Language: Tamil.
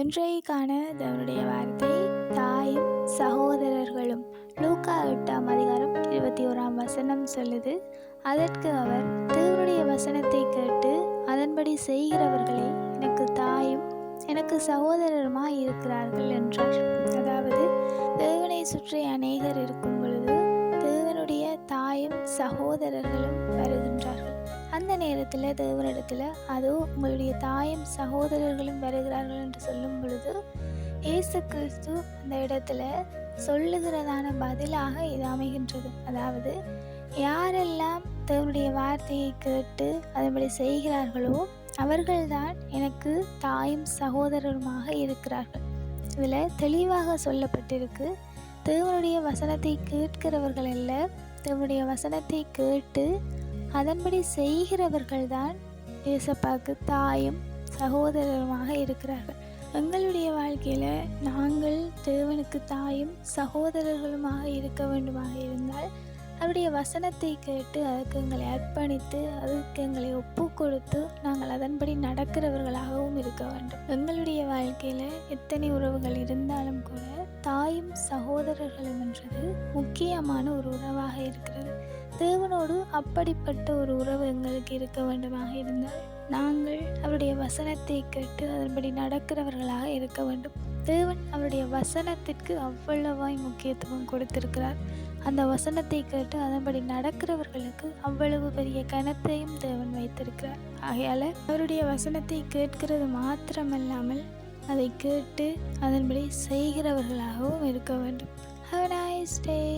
இன்றைக்கான தேவனுடைய வார்த்தை தாயும் சகோதரர்களும். லூக்கா 8ஆம் அதிகாரம் 21ஆம் வசனம் சொல்லுது, அதற்கு அவர், தேவனுடைய வசனத்தை கேட்டு அதன்படி செய்கிறவர்களே எனக்கு தாயும் எனக்கு சகோதரருமாய் இருக்கிறார்கள் என்றார். அதாவது தேவனை சுற்றி அநேகர் இருக்கும் பொழுது தேவனுடைய தாயும் சகோதரர்களும் வருகின்றார்கள். அந்த நேரத்தில் தேவனிடத்தில் அதோ உங்களுடைய தாயும் சகோதரர்களும் வருகிறார்கள் என்று சொல்லும் பொழுது இயேசு கிறிஸ்து அந்த இடத்துல சொல்லுகிறதான பதிலாக இது அமைகின்றது. அதாவது யாரெல்லாம் தேவனுடைய வார்த்தையை கேட்டு அதன்படி செய்கிறார்களோ அவர்கள்தான் எனக்கு தாயும் சகோதரருமாக இருக்கிறார்கள். இதில் தெளிவாக சொல்லப்பட்டிருக்கு, தேவனுடைய வசனத்தை கேட்கிறவர்கள் அல்ல, தேவனுடைய வசனத்தை கேட்டு அதன்படி செய்கிறவர்கள்தான் இயேசப்பாவுக்கு தாயும் சகோதரருமாக இருக்கிறார்கள். எங்களுடைய வாழ்க்கையில் நாங்கள் தேவனுக்கு தாயும் சகோதரர்களுமாக இருக்க வேண்டுமாக இருந்தால் அவருடைய வசனத்தை கேட்டு அதற்கு எங்களை அர்ப்பணித்து அதற்கு எங்களை ஒப்பு கொடுத்து நாங்கள் அதன்படி நடக்கிறவர்களாகவும் இருக்க வேண்டும். எங்களுடைய வாழ்க்கையில் எத்தனை உறவுகள் இருந்தாலும் கூட தாயும் சகோதரர்களும் என்றது முக்கியமான ஒரு உறவாக இருக்கிறது. தேவனோடு அப்படிப்பட்ட ஒரு உறவு எங்களுக்கு இருக்க வேண்டுமாக இருந்தால் நாங்கள் அவருடைய வசனத்தை கேட்டு அதன்படி நடக்கிறவர்களாக இருக்க வேண்டும். தேவன் அவருடைய வசனத்திற்கு அவ்வளவாய் முக்கியத்துவம் கொடுத்திருக்கிறார். அந்த வசனத்தை கேட்டு அதன்படி நடக்கிறவர்களுக்கு அவ்வளவு பெரிய கனத்தையும் தேவன் வைத்திருக்கிறார். ஆகையால் அவருடைய வசனத்தை கேட்கிறது மாத்திரமல்லாமல் அதை கேட்டு அதன்படி செய்கிறவர்களாகவும் இருக்க வேண்டும். Have a nice day.